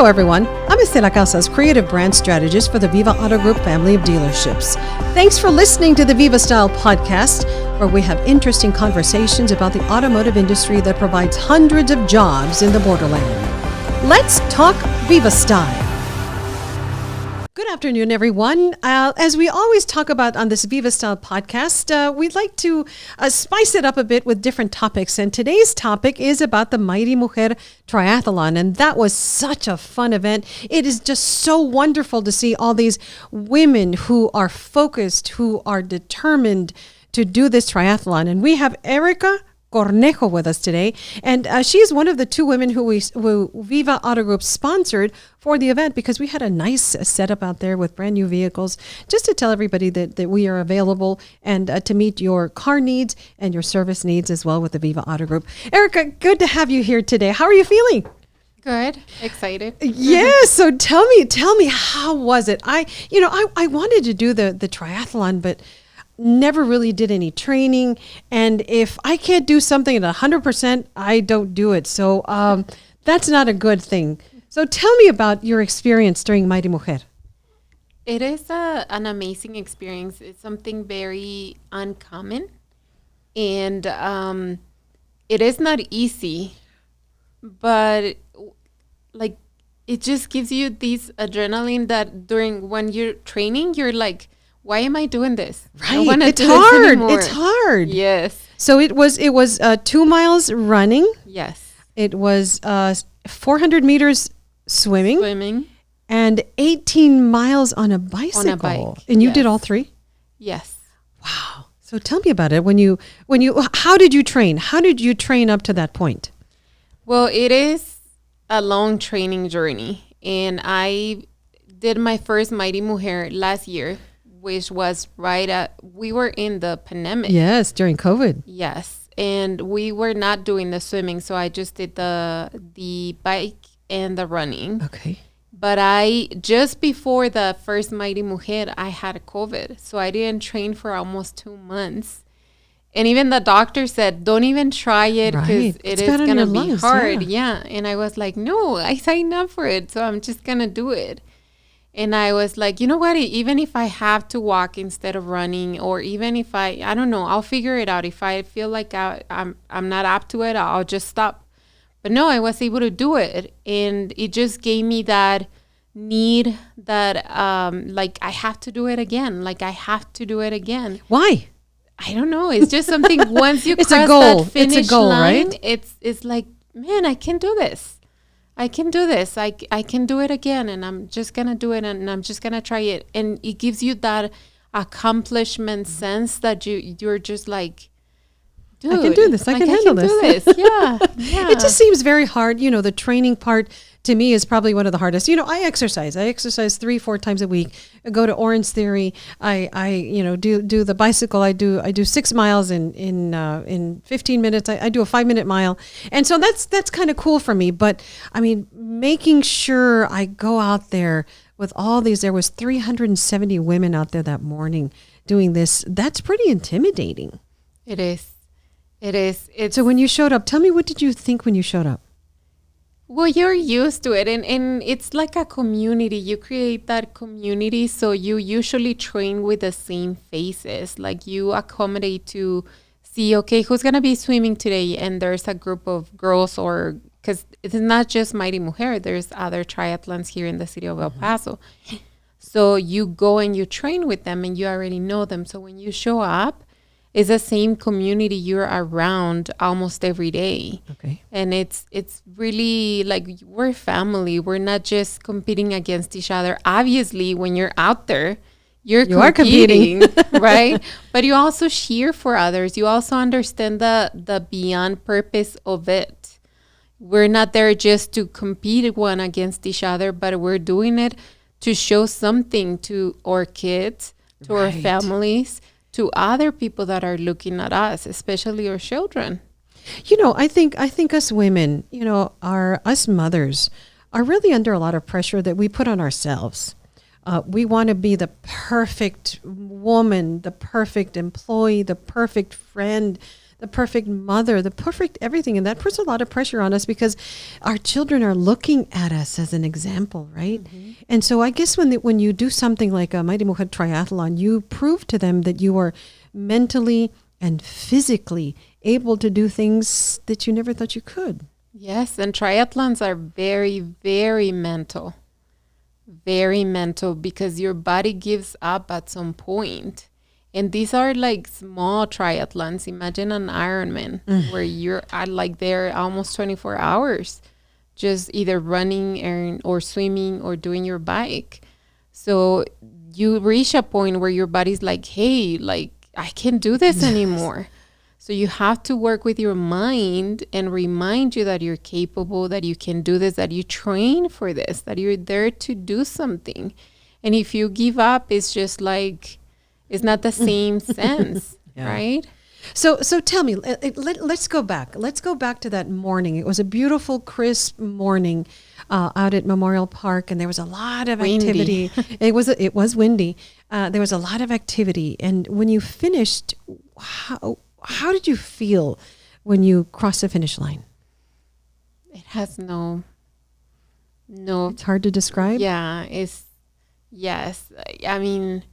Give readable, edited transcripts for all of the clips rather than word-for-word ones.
Hello, everyone. I'm Estela Casas, creative brand strategist for the Viva Auto Group family of dealerships. Thanks for listening to the Viva Style podcast, where we have interesting conversations about the automotive industry that provides hundreds of jobs in the borderland. Let's talk Viva Style. Good afternoon, everyone. As we always talk about on this Viva Style podcast, we'd like to spice it up a bit with different topics. And today's topic is about the Mighty Mujer Triathlon. And that was such a fun event. It is just so wonderful to see all these women who are focused, who are determined to do this triathlon. And we have Erica Cornejo with us today, and she's one of the two women who Viva Auto Group sponsored for the event, because we had a nice setup out there with brand new vehicles, just to tell everybody that we are available and to meet your car needs and your service needs as well with the Viva Auto Group. Erica, good to have you here today. How are you feeling? Good. Excited. Yes. So tell me, how was it? I wanted to do the triathlon, but never really did any training. And if I can't do something at 100%, I don't do it. So that's not a good thing. So tell me about your experience during Mighty Mujer. It is an amazing experience. It's something very uncommon. And it is not easy, but like it just gives you this adrenaline that when you're training, you're like, why am I doing this? Right. It's hard. It's hard. Yes. So it was 2 miles running. Yes. It was 400 meters swimming. And 18 miles on a bicycle. On a bike. And you did all three? Yes. Wow. So tell me about it. How did you train? How did you train up to that point? Well, it is a long training journey. And I did my first Mighty Mujer last year, which was we were in the pandemic. Yes, during COVID. Yes. And we were not doing the swimming. So I just did the bike and the running. Okay. But just before the first Mighty Mujer, I had COVID. So I didn't train for almost 2 months. And even the doctor said, don't even try it, because it is going to be hard. Yeah. And I was like, no, I signed up for it, so I'm just going to do it. And I was like, you know what, even if I have to walk instead of running, or even if I don't know, I'll figure it out. If I feel like I'm not up to it, I'll just stop. But no, I was able to do it. And it just gave me that need that, like, I have to do it again. Like, I have to do it again. Why? I don't know. It's just something, once you it's cross a goal. that finish it's a goal, line, right? It's like, man, I can do this. I can do this. I can do it again, and I'm just going to do it, and I'm just going to try it. And it gives you that accomplishment sense that you're just like, dude, I can do this. I can handle this. Yeah. It just seems very hard. The training part to me is probably one of the hardest. I exercise 3-4 times a week. I go to Orange Theory. I do the bicycle. I do 6 miles in 15 minutes. I do a 5-minute mile. And so that's kind of cool for me. But I mean, making sure I go out there with all these, there was 370 women out there that morning doing this. That's pretty intimidating. It is. So when you showed up, tell me, what did you think when you showed up? Well, you're used to it, and it's like a community. You create that community, so you usually train with the same faces. Like, you accommodate to see, okay, who's going to be swimming today? And there's a group of girls, because it's not just Mighty Mujer. There's other triathlons here in the city of El Paso. So you go and you train with them, and you already know them. So when you show up, it's the same community you're around almost every day. Okay. And it's really like, we're family. We're not just competing against each other. Obviously, when you're out there, you are competing, right? But you also cheer for others. You also understand the beyond purpose of it. We're not there just to compete one against each other, but we're doing it to show something to our kids, to our families, to other people that are looking at us, especially our children. I think us women, us mothers are really under a lot of pressure that we put on ourselves. We want to be the perfect woman, the perfect employee, the perfect friend, the perfect mother, the perfect everything. And that puts a lot of pressure on us because our children are looking at us as an example, right? Mm-hmm. And so I guess when you do something like a Mighty Mujer Triathlon, you prove to them that you are mentally and physically able to do things that you never thought you could. Yes, and triathlons are very, very mental. Very mental because your body gives up at some point. And these are like small triathlons. Imagine an Ironman where you're at like there almost 24 hours, just either running or swimming or doing your bike. So you reach a point where your body's like, hey, like I can't do this anymore. So you have to work with your mind and remind you that you're capable, that you can do this, that you train for this, that you're there to do something. And if you give up, it's just like, it's not the same sense, right? So tell me, let's go back. Let's go back to that morning. It was a beautiful, crisp morning out at Memorial Park, and there was a lot of activity. It was windy. There was a lot of activity. And when you finished, how did you feel when you crossed the finish line? It has no. It's hard to describe? Yeah, yes. I mean,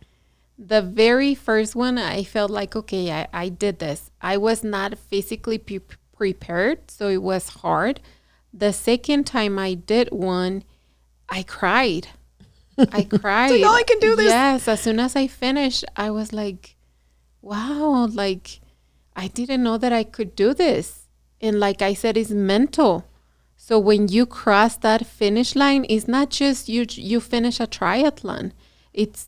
the very first one, I felt like, okay, I did this. I was not physically prepared, so it was hard. The second time I did one, I cried. I cried. Like, oh, I can do this. Yes, as soon as I finished, I was like, wow, like, I didn't know that I could do this. And like I said, it's mental. So when you cross that finish line, it's not just you finish a triathlon.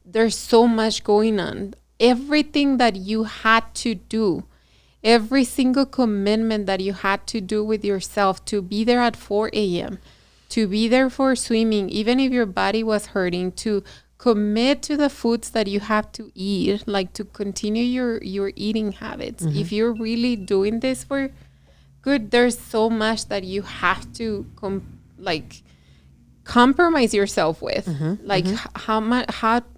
There's so much going on. Everything that you had to do, every single commitment that you had to do with yourself to be there at 4 a.m., to be there for swimming, even if your body was hurting, to commit to the foods that you have to eat, like to continue your eating habits. Mm-hmm. If you're really doing this for good, there's so much that you have to compromise yourself with. Mm-hmm. Like mm-hmm. how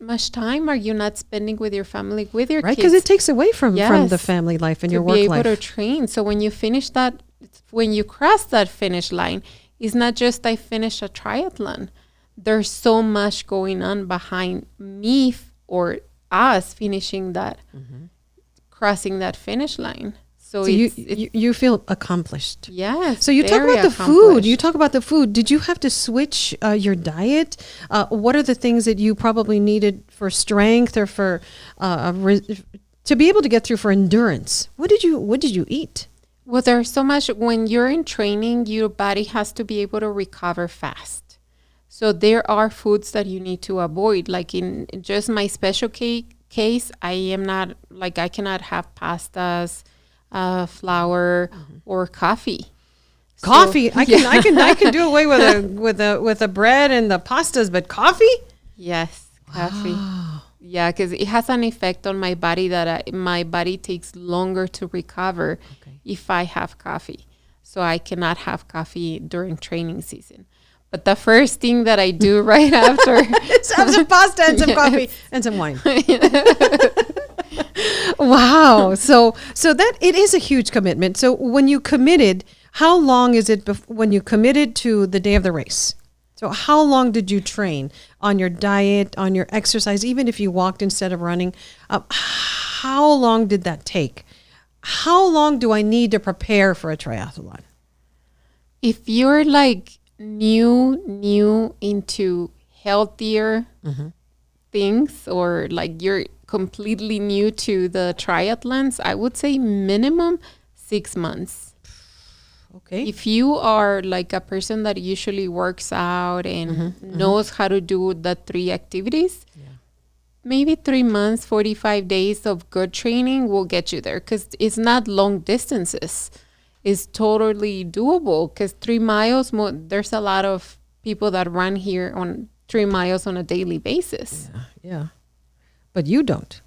much time are you not spending with your family, with your right? kids? Because it takes away from the family life and your work life. To be able to train. So when you finish that, when you cross that finish line, it's not just I finished a triathlon. There's so much going on behind me or us finishing that, mm-hmm. crossing that finish line. So you feel accomplished. Yes. So you talk about the food. You talk about the food. Did you have to switch your diet? What are the things that you probably needed for strength or for to be able to get through for endurance? What did you eat? Well, there's so much. When you're in training, your body has to be able to recover fast. So there are foods that you need to avoid. Like in just my special case, I cannot have pastas, flour, mm-hmm. or coffee. Coffee? So, I can do away with the bread and the pastas, but coffee? Yes, coffee. Wow. Yeah, because it has an effect on my body that my body takes longer to recover if I have coffee. So I cannot have coffee during training season. But the first thing that I do right after is have some pasta and some coffee and some wine. Wow. So that it is a huge commitment. So when you committed, how long is it when you committed to the day of the race? So how long did you train on your diet, on your exercise, even if you walked instead of running? How long did that take? How long do I need to prepare for a triathlon? If you're like new into healthier mm-hmm. things, or like you're completely new to the triathlons, I would say minimum 6 months. Okay. If you are like a person that usually works out and mm-hmm. knows how to do the 3 activities, maybe 3 months, 45 days of good training will get you there, because it's not long distances. It's totally doable, because 3 miles, there's a lot of people that run here on 3 miles on a daily basis. Yeah. But you don't.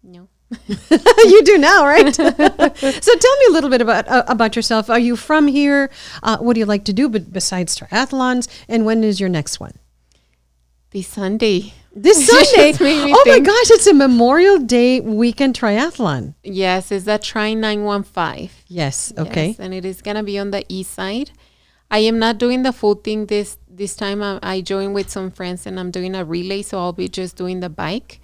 No. You do now, right? So tell me a little bit about yourself. Are you from here? What do you like to do besides triathlons? And when is your next one? This Sunday. This Sunday? Oh my think. gosh, it's a Memorial Day weekend triathlon. Yes, it's the Try 915. Yes, okay. Yes, and it is going to be on the east side. I am not doing the full thing this time. I joined with some friends and I'm doing a relay, so I'll be just doing the bike.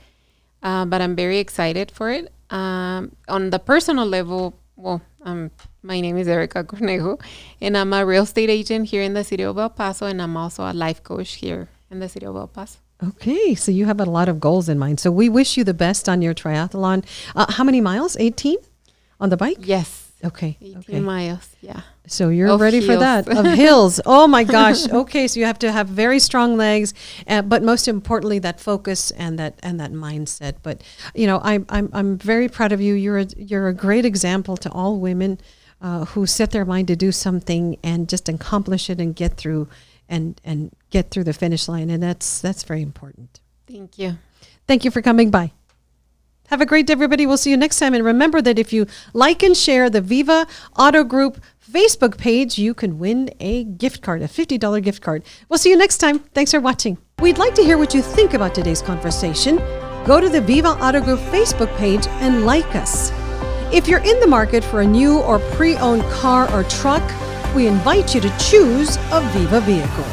But I'm very excited for it. On the personal level, my name is Erica Cornejo, and I'm a real estate agent here in the city of El Paso, and I'm also a life coach here in the city of El Paso. Okay, so you have a lot of goals in mind. So we wish you the best on your triathlon. How many miles? 18 on the bike? Yes. Okay. 18 miles, yeah. So you're ready for that. Of hills. Oh my gosh. Okay, so you have to have very strong legs, but most importantly, that focus and that mindset. But I'm very proud of you. You're a great example to all women who set their mind to do something and just accomplish it and get through and get through the finish line. And that's very important. Thank you. Thank you for coming by. Have a great day, everybody. We'll see you next time. And remember that if you like and share the Viva Auto Group Facebook page, you can win a gift card, a $50 gift card. We'll see you next time. Thanks for watching. We'd like to hear what you think about today's conversation. Go to the Viva Auto Group Facebook page and like us. If you're in the market for a new or pre-owned car or truck, we invite you to choose a Viva vehicle.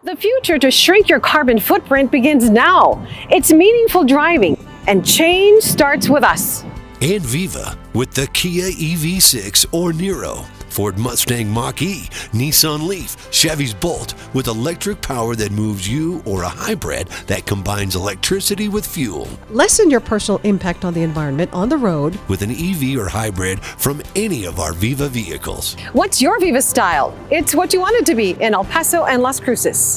The future to shrink your carbon footprint begins now. It's meaningful driving, and change starts with us. And Viva with the Kia EV6 or Niro, Ford Mustang Mach-E, Nissan Leaf, Chevy's Bolt with electric power that moves you, or a hybrid that combines electricity with fuel. Lessen your personal impact on the environment on the road with an EV or hybrid from any of our Viva vehicles. What's your Viva style? It's what you want it to be in El Paso and Las Cruces.